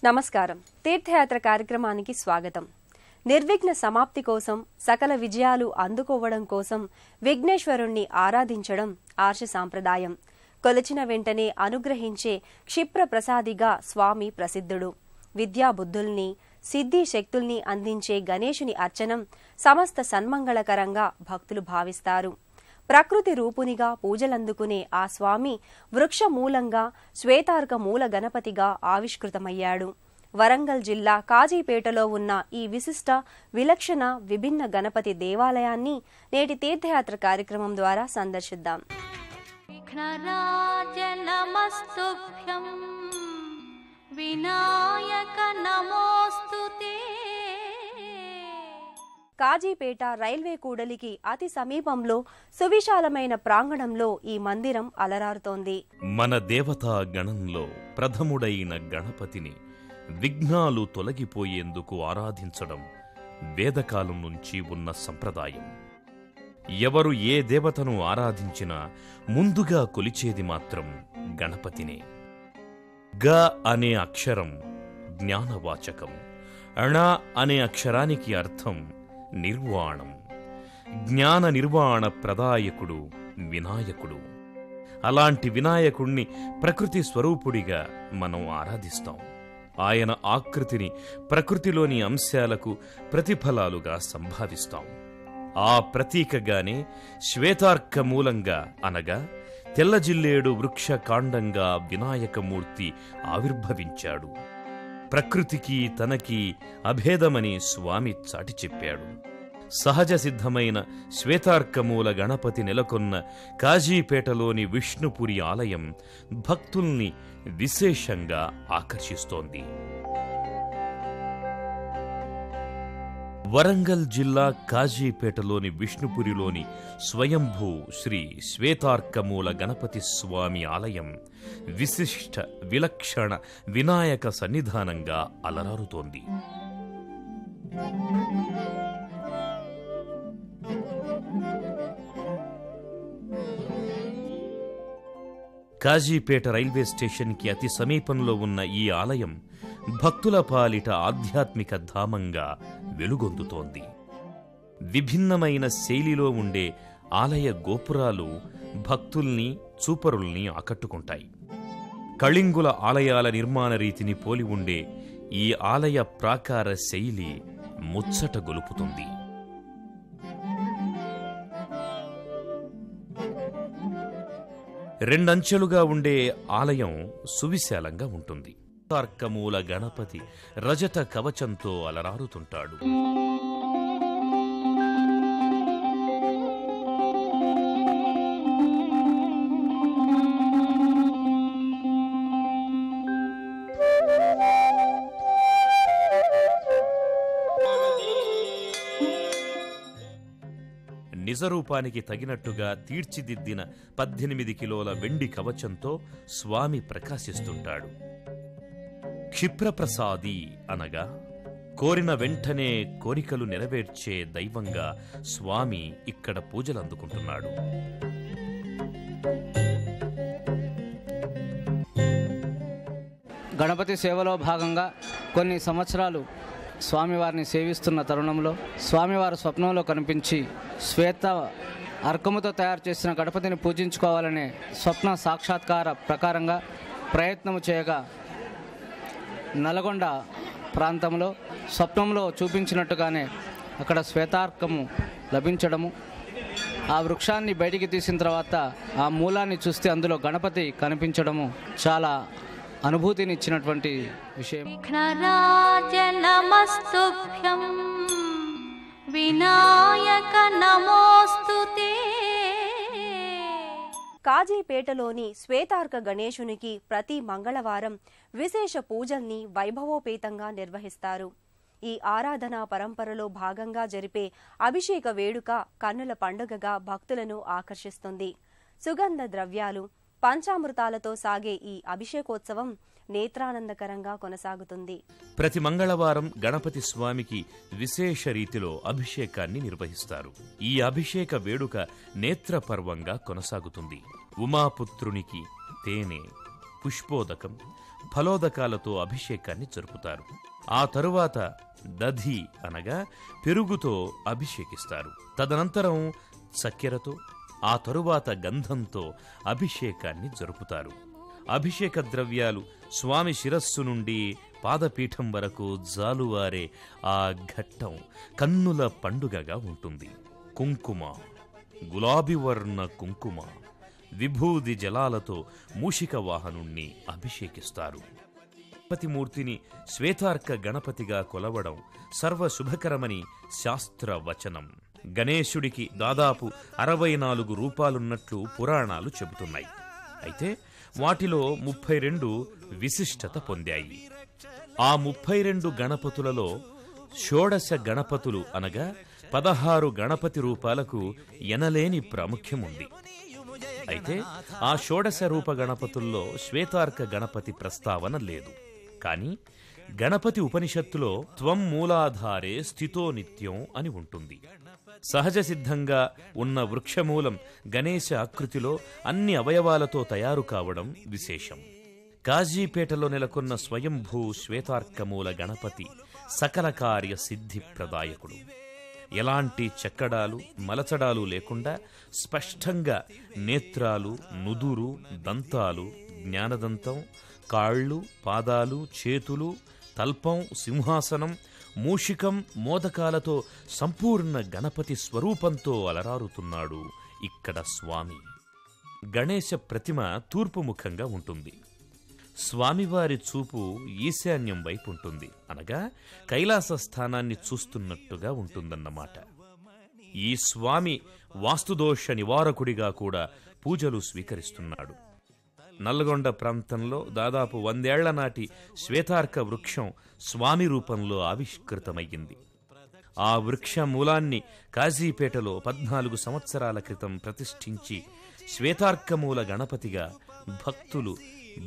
నమస్కారం. తీర్థయాత్ర కార్యక్రమానికి స్వాగతం. నిర్విఘ్న సమాప్తి కోసం, సకల విజయాలు అందుకోవడం కోసం విఘ్నేశ్వరుణ్ణి ఆరాధించడం ఆర్ష సాంప్రదాయం. కొలిచిన వెంటనే అనుగ్రహించే క్షిప్ర ప్రసాదిగా స్వామి ప్రసిద్ధుడు. విద్యా బుద్ధుల్ని, సిద్ధి శక్తుల్ని అందించే గణేశుని అర్చనం సమస్త సన్మంగళకరంగా భక్తులు భావిస్తారు. ప్రకృతి రూపునిగా పూజలందుకునే ఆ స్వామి వృక్ష మూలంగా శ్వేతార్క మూల గణపతిగా ఆవిష్కృతమయ్యాడు. వరంగల్ జిల్లా కాజీపేటలో ఉన్న ఈ విశిష్ట, విలక్షణ, విభిన్న గణపతి దేవాలయాన్ని నేటి తీర్థయాత్ర కార్యక్రమం ద్వారా సందర్శిద్దాం. కాజీపేట రైల్వే కూడలికి అతి సమీపంలో సువిశాలమైన ప్రాంగణంలో ఈ మందిరం అలరారుతోంది. మన దేవతా గణంలో ప్రథముడైన గణపతిని విఘ్నాలు తొలగిపోయేందుకు ఆరాధించడం వేదకాలం నుంచి ఉన్న సంప్రదాయం. ఎవరు ఏ దేవతను ఆరాధించినా ముందుగా కొలిచేది మాత్రం గణపతినే. గ అనే అక్షరం జ్ఞానవాచకం. అణ అనే అక్షరానికి అర్థం నిర్వాణం. జ్ఞాన నిర్వాణ ప్రదాయకుడు వినాయకుడు. అలాంటి వినాయకుణ్ణి ప్రకృతి స్వరూపుడిగా మనం ఆరాధిస్తాం. ఆయన ఆకృతిని ప్రకృతిలోని అంశాలకు ప్రతిఫలాలుగా సంభావిస్తాం. ఆ ప్రతీకగానే శ్వేతార్క మూలంగా అనగా తెల్లజిల్లేడు వృక్ష కాండంగా వినాయకమూర్తి ఆవిర్భవించాడు. ప్రకృతికి తనకి అభేదమని స్వామి చాటి చెప్పాడు. సహజ సిద్ధమైన శ్వేతార్కమూల గణపతి నెలకొన్న కాజీపేటలోని విష్ణుపురి ఆలయం భక్తుల్ని విశేషంగా ఆకర్షిస్తోంది. వరంగల్ జిల్లా కాజీపేటలోని విష్ణుపురిలోని స్వయంభూ శ్రీ శ్వేతార్కమూల గణపతి స్వామి ఆలయం విశిష్ట, విలక్షణ వినాయక సన్నిధానంగా అలరారుతోంది. కాజీపేట రైల్వే స్టేషన్కి అతి సమీపంలో ఉన్న ఈ ఆలయం భక్తుల పాలిట ఆధ్యాత్మిక ధామంగా వెలుగొందుతోంది. విభిన్నమైన శైలిలో ఉండే ఆలయ గోపురాలు భక్తుల్ని, చూపరుల్ని ఆకట్టుకుంటాయి. కళింగుల ఆలయాల నిర్మాణ రీతిని పోలి ఉండే ఈ ఆలయ ప్రాకార శైలి ముచ్చట గొలుపుతుంది. రెండంచెలుగా ఉండే ఆలయం సువిశాలంగా ఉంటుంది. శ్వేతార్కమూల గణపతి రజత కవచంతో అలరారుతుంటాడు. నిజరూపానికి తగినట్టుగా తీర్చిదిద్దిన 18 కిలోల వెండి కవచంతో స్వామి ప్రకాశిస్తుంటాడు. క్షిప్రప్రసాది అనగా కోరిన వెంటనే కోరికలు నెరవేర్చే దైవంగా స్వామి ఇక్కడ పూజలందుకుంటున్నాడు. గణపతి సేవలో భాగంగా కొన్ని సంవత్సరాలు స్వామివారిని సేవిస్తున్న తరుణంలో స్వామివారు స్వప్నంలో కనిపించి శ్వేత అర్కముతో తయారు చేసిన గణపతిని పూజించుకోవాలనే స్వప్న సాక్షాత్కార ప్రకారంగా ప్రయత్నము చేయగా నల్గొండ ప్రాంతంలో స్వప్నంలో చూపించినట్టుగానే అక్కడ శ్వేతార్కము లభించడము, ఆ వృక్షాన్ని బయటికి తీసిన తర్వాత ఆ మూలాన్ని చూస్తే అందులో గణపతి కనిపించడము చాలా అనుభూతిని ఇచ్చినటువంటి విషయం. కాజీపేటలోని శ్వేతార్క గణేశునికి ప్రతి మంగళవారం విశేష పూజల్ని వైభవోపేతంగా నిర్వహిస్తారు. ఈ ఆరాధనా పరంపరలో భాగంగా జరిపే అభిషేక వేడుక కన్నుల పండుగగా భక్తులను ఆకర్షిస్తుంది. సుగంధ ద్రవ్యాలు, పంచామృతాలతో సాగే ఈ అభిషేకోత్సవం నేత్రానందకరంగా కొనసాగుతుంది. ప్రతి మంగళవారం గణపతి స్వామికి విశేష రీతిలో అభిషేకాన్ని నిర్వహిస్తారు. ఈ అభిషేక వేడుక నేత్రపర్వంగా కొనసాగుతుంది. ఉమాపుత్రునికి తేనె, పుష్పోదకం, ఫలోదకాలతో అభిషేకాన్ని జరుపుతారు. ఆ తరువాత దధి అనగా పెరుగుతో అభిషేకిస్తారు. తదనంతరం చక్కెరతో, ఆ తరువాత గంధంతో అభిషేకాన్ని జరుపుతారు. అభిషేక ద్రవ్యాలు స్వామి శిరస్సు నుండి పాదపీఠం వరకు జాలువారే ఆ ఘట్టం కన్నుల పండుగగా ఉంటుంది. కుంకుమ, గులాబీ వర్ణ కుంకుమ, విభూది జలాలతో మూషిక వాహనుణ్ణి అభిషేకిస్తారు. గణపతిమూర్తిని శ్వేతార్క గణపతిగా కొలవడం సర్వశుభకరమని శాస్త్రవచనం. గణేశుడికి దాదాపు 64 రూపాలున్నట్లు పురాణాలు చెబుతున్నాయి. అయితే వాటిలో 32 విశిష్టత పొందాయి. ఆ 32 గణపతులలో షోడశ గణపతులు అనగా 16 గణపతి రూపాలకు ఎనలేని ప్రాముఖ్యముంది. అయితే ఆ షోడశ రూప గణపతుల్లో శ్వేతార్క గణపతి ప్రస్తావన లేదు. కాని గణపతి ఉపనిషత్తులో త్వం మూలాధారే స్థితో నిత్యం అని ఉంటుంది. సహజ సిద్ధంగా ఉన్న వృక్షమూలం గణేశ ఆకృతిలో అన్ని అవయవాలతో తయారు కావడం విశేషం. కాజీపేటలో నెలకొన్న స్వయంభూ శ్వేతార్కమూల గణపతి సకల కార్య సిద్ధి ప్రదాయకుడు. ఎలాంటి చెక్కడాలు మలచడాలు లేకుండా స్పష్టంగా నేత్రాలు, నుదురు, దంతాలు, జ్ఞానదంతం, కాళ్ళు, పాదాలు, చేతులు, తల్పం, సింహాసనం, మూషికం, మోదకాలతో సంపూర్ణ గణపతి స్వరూపంతో అలరారుతున్నాడు ఇక్కడ స్వామి. గణేశ ప్రతిమ తూర్పు ముఖంగా ఉంటుంది. స్వామివారి చూపు ఈశాన్యం వైపు ఉంటుంది, అనగా కైలాస స్థానాన్ని చూస్తున్నట్టుగా ఉంటుందన్నమాట. ఈ స్వామి వాస్తుదోష నివారకుడిగా కూడా పూజలు స్వీకరిస్తున్నాడు. నల్గొండ ప్రాంతంలో దాదాపు 100 ఏళ్ల నాటి శ్వేతార్క వృక్షం స్వామి రూపంలో ఆవిష్కృతమయ్యింది. ఆ వృక్ష మూలాన్ని కాజీపేటలో 14 సంవత్సరాల క్రితం ప్రతిష్ఠించి శ్వేతార్కమూల గణపతిగా భక్తులు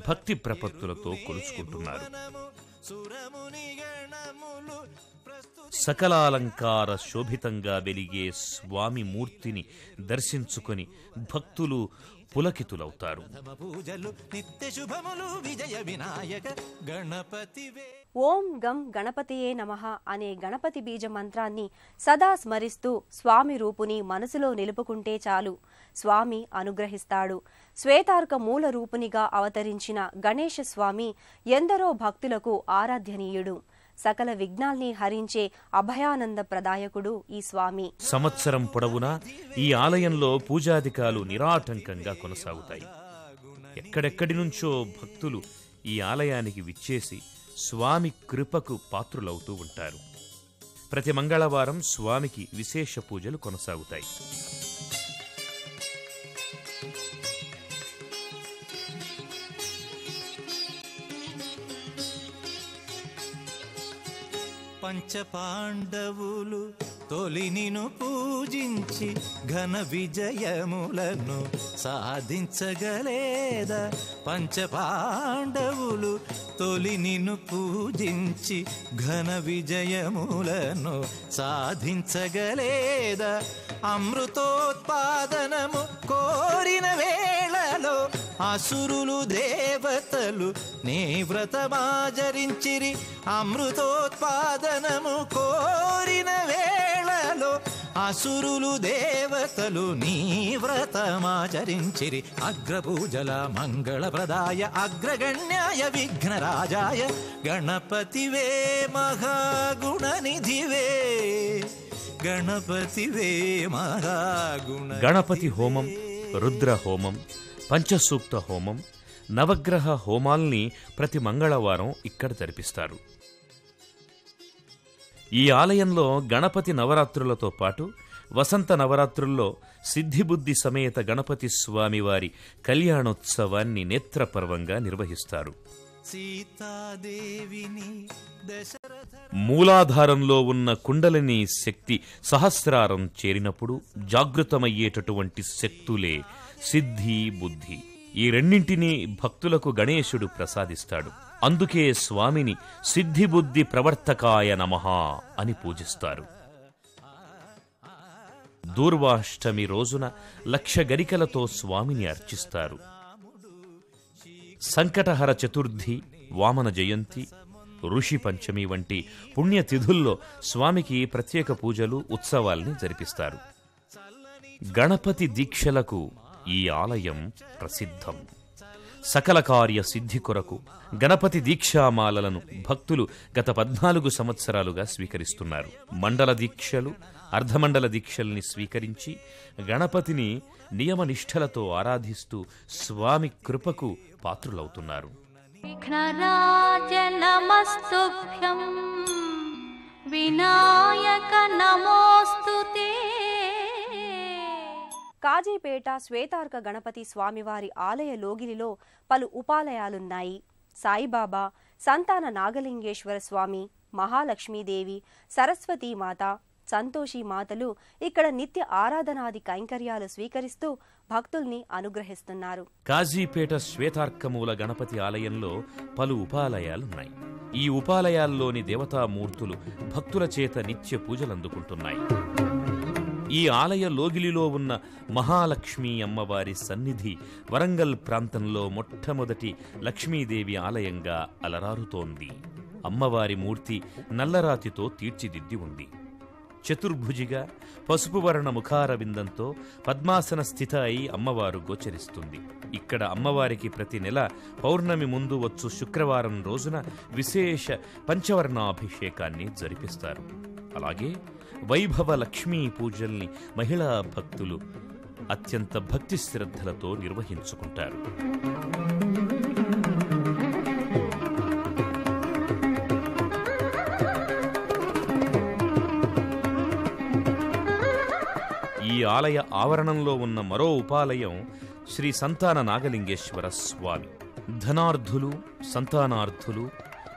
భక్తి ప్రపత్తులతో కొలుచుకుంటున్నారు. సకలాలంకార శోభితంగా వెలిగే స్వామి మూర్తిని దర్శించుకొని భక్తులు పులకితులవుతారు. ఓం గం గణపతియే నమః అనే గణపతి బీజ మంత్రాన్ని సదా స్మరిస్తూ స్వామి రూపుని మనసులో నిలుపుకుంటే చాలు, స్వామి అనుగ్రహిస్తాడు. శ్వేతార్క మూల రూపునిగా అవతరించిన గణేశ స్వామి ఎందరో భక్తులకు ఆరాధ్యనీయుడు. సకల విఘ్నాల్ని హరించే అభయానంద ప్రదాయకుడు ఈ స్వామి. సంవత్సరం పొడవునా ఈ ఆలయంలో పూజాధికాలు నిరాటంకంగా కొనసాగుతాయి. ఎక్కడెక్కడి నుంచో భక్తులు ఈ ఆలయానికి విచ్చేసి స్వామి కృపకు పాత్రులవుతూ ఉంటారు. ప్రతి మంగళవారం స్వామికి విశేష పూజలు కొనసాగుతాయి. పంచపాండవులు తొలి నిను పూజించి ఘన విజయములను సాధించగలేదా? పంచపాండవులు తొలి నిను పూజించి ఘన విజయములను సాధించగలేదా? అమృతోత్పాదనము కోరిన వేళలో అసురులు దేవతలు నీ వ్రతమాచరించిరి. అమృతోత్పాదనము కోరిన వేళలో అసురులు దేవతలు నీ వ్రతమాచరించిరి. అగ్రపూజల మంగళప్రదాయ అగ్రగణ్యాయ విఘ్నరాజాయ గణపతివే మహాగుణనిధివే. గణపతివే మహాగుణ. గణపతి హోమం, రుద్ర హోమం, పంచసూక్త హోమం, నవగ్రహ హోమాల్ని ప్రతి మంగళవారం ఇక్కడ జరిపిస్తారు. ఈ ఆలయంలో గణపతి నవరాత్రులతో పాటు వసంత నవరాత్రుల్లో సిద్ధిబుద్ధి సమేత గణపతి స్వామివారి కళ్యాణోత్సవాన్ని నేత్రపర్వంగా నిర్వహిస్తారు. మూలాధారంలో ఉన్న కుండలిని శక్తి సహస్రారం చేరినప్పుడు జాగృతమయ్యేటటువంటి శక్తులే సిద్ధి, బుద్ధి. ఈ రెండింటినీ భక్తులకు గణేశుడు ప్రసాదిస్తాడు. అందుకే స్వామిని సిద్ధిబుద్ధి ప్రవర్తకాయ నమః అని పూజిస్తారు. దూర్వాష్టమి రోజున 1,00,000 గరికలతో స్వామిని అర్చిస్తారు. సంకటహర చతుర్థి, వామన జయంతి, ఋషి పంచమి వంటి పుణ్యతిథుల్లో స్వామికి ప్రత్యేక పూజలు, ఉత్సవాల్ని జరిపిస్తారు. గణపతి దీక్షలకు ఈ ఆలయం ప్రసిద్ధం. సకల కార్య సిద్ధి కొరకు గణపతి దీక్షామాలలను భక్తులు గత 14 సంవత్సరాలుగా స్వీకరిస్తున్నారు. మండల దీక్షలు, అర్ధమండల దీక్షల్ని స్వీకరించి గణపతిని నియమనిష్టలతో ఆరాధిస్తూ స్వామి కృపకు పాత్రులవుతున్నారు. విఘ్నరాజ నమస్తుభ్యం, వినాయక నమోస్తుతే. కాజీపేట శ్వేతార్క గణపతి స్వామివారి ఆలయ లోగిలిలో పలు ఉపాలయాలున్నాయి. సాయిబాబా, సంతాన నాగలింగేశ్వర స్వామి, మహాలక్ష్మీదేవి, సరస్వతీమాత, సంతోషీమాతలు ఇక్కడ నిత్య ఆరాధనాది కైంకర్యాలు స్వీకరిస్తూ భక్తుల్ని అనుగ్రహిస్తున్నారు. కాజీపేట శ్వేతార్కమూల గణపతి ఆలయంలో పలు ఉపాలయాలున్నాయి. ఈ ఉపాలయాల్లోని దేవతామూర్తులు భక్తుల చేత నిత్య పూజలందుకుంటున్నాయి. ఈ ఆలయ లోగిలిలో ఉన్న మహాలక్ష్మీ అమ్మవారి సన్నిధి వరంగల్ ప్రాంతంలో మొట్టమొదటి లక్ష్మీదేవి ఆలయంగా అలరారుతోంది. అమ్మవారి మూర్తి నల్లరాతితో తీర్చిదిద్ది ఉంది. చతుర్భుజిగా పసుపు వర్ణ ముఖారవిందంతో పద్మాసన స్థిత అయి అమ్మవారు గోచరిస్తుంది. ఇక్కడ అమ్మవారికి ప్రతి నెల పౌర్ణమి ముందు వచ్చు శుక్రవారం రోజున విశేష పంచవర్ణాభిషేకాన్ని జరిపిస్తారు. అలాగే వైభవ లక్ష్మీ పూజల్ని మహిళా భక్తులు అత్యంత భక్తి శ్రద్ధలతో నిర్వహించుకుంటారు. ఈ ఆలయ ఆవరణంలో ఉన్న మరో ఉపాలయం శ్రీ సంతాన నాగలింగేశ్వర స్వామి. ధనార్థులు, సంతానార్థులు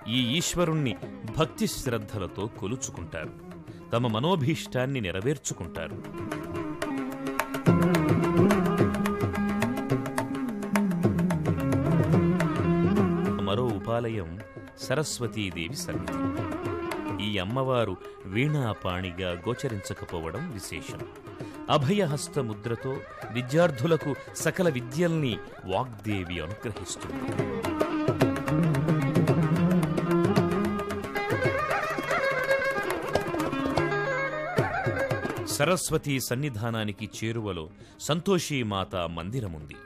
ఈ ఈశ్వరుణ్ణి భక్తి శ్రద్ధలతో కొలుచుకుంటారు. తమ మనోభీష్టాన్ని నెరవేర్చుకుంటారు. మరో ఉపాలయం సరస్వతీదేవి సన్నిధి. ఈ అమ్మవారు వీణాపాణిగా గోచరించకపోవడం విశేషం. అభయహస్త ముద్రతో విద్యార్థులకు సకల విద్యల్ని వాగ్దేవి అనుగ్రహిస్తుంది. సరస్వతీ సన్నిధానానికి చేరువలో సంతోషీమాత మందిరముంది.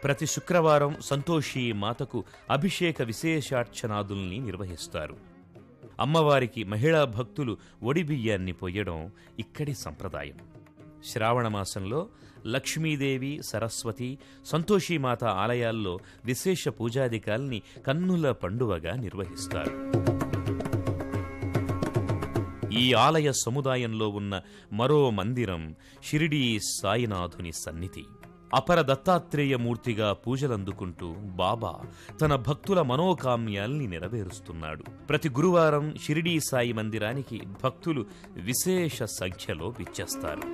ప్రతి శుక్రవారం సంతోషీమాతకు అభిషేక విశేషార్చనాదుల్ని నిర్వహిస్తారు. అమ్మవారికి మహిళా భక్తులు ఒడిబియ్యాన్ని పొయ్యడం ఇక్కడి సంప్రదాయం. శ్రావణమాసంలో లక్ష్మీదేవి, సరస్వతి, సంతోషీమాత ఆలయాల్లో విశేష పూజాదికాల్ని కన్నుల పండువగా నిర్వహిస్తారు. ఈ ఆలయ సముదాయంలో ఉన్న మరో మందిరం షిరిడీ సాయినాథుని సన్నిధి. అపర దత్తాత్రేయ మూర్తిగా పూజలందుకుంటూ బాబా తన భక్తుల మనోకామ్యాల్ని నెరవేరుస్తున్నాడు. ప్రతి గురువారం షిరిడీ సాయి మందిరానికి భక్తులు విశేష సంఖ్యలో విచ్చేస్తారు.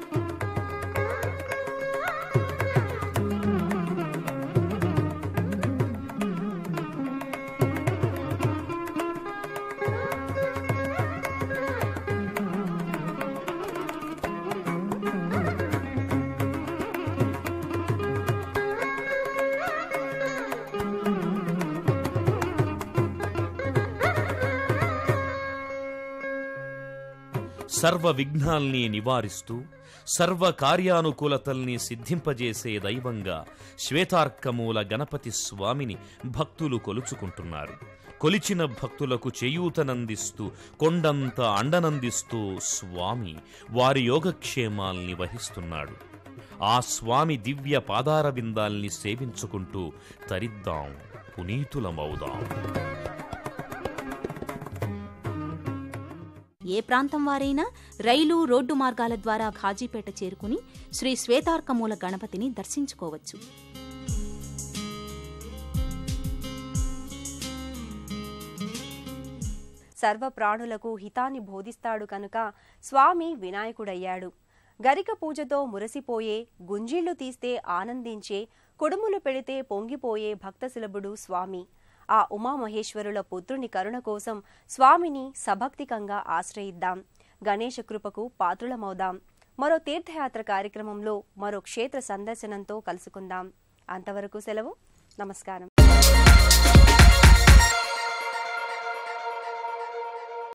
సర్వ విఘ్నాల్ని నివారిస్తూ సర్వ కార్యానుకూలతల్ని సిద్ధింపజేసే దైవంగా శ్వేతార్కమూల గణపతి స్వామిని భక్తులు కొలుచుకుంటున్నారు. కొలిచిన భక్తులకు చేయూతనందిస్తూ కొండంత అండనందిస్తూ స్వామి వారి యోగక్షేమాల్ని వహిస్తున్నాడు. ఆ స్వామి దివ్య పాదారవిందాల్ని సేవించుకుంటూ తరిద్దాం, పునీతులమవుదాం. ఏ ప్రాంతం వారైనా రైలు, రోడ్డు మార్గాల ద్వారా కాజీపేట చేరుకుని శ్రీ శ్వేతార్కమూల గణపతిని దర్శించుకోవచ్చు. సర్వ ప్రాణులకు హితాన్ని బోధిస్తాడు కనుక స్వామి వినాయకుడయ్యాడు. గరిక పూజతో మురసిపోయే, గుంజీళ్లు తీస్తే ఆనందించే, కుడుములు పెడితే పొంగిపోయే భక్తసులభుడు స్వామి. ఆ ఉమామహేశ్వరుల పుత్రుని కరుణ కోసం స్వామిని సభక్తికంగా ఆశ్రయిద్దాం. గణేశ కృపకు పాత్రులమవుదాం. మరో తీర్థయాత్ర కార్యక్రమంలో మరో క్షేత్ర సందర్శనంతో కలుసుకుందాం. అంతవరకు సెలవు. నమస్కారం.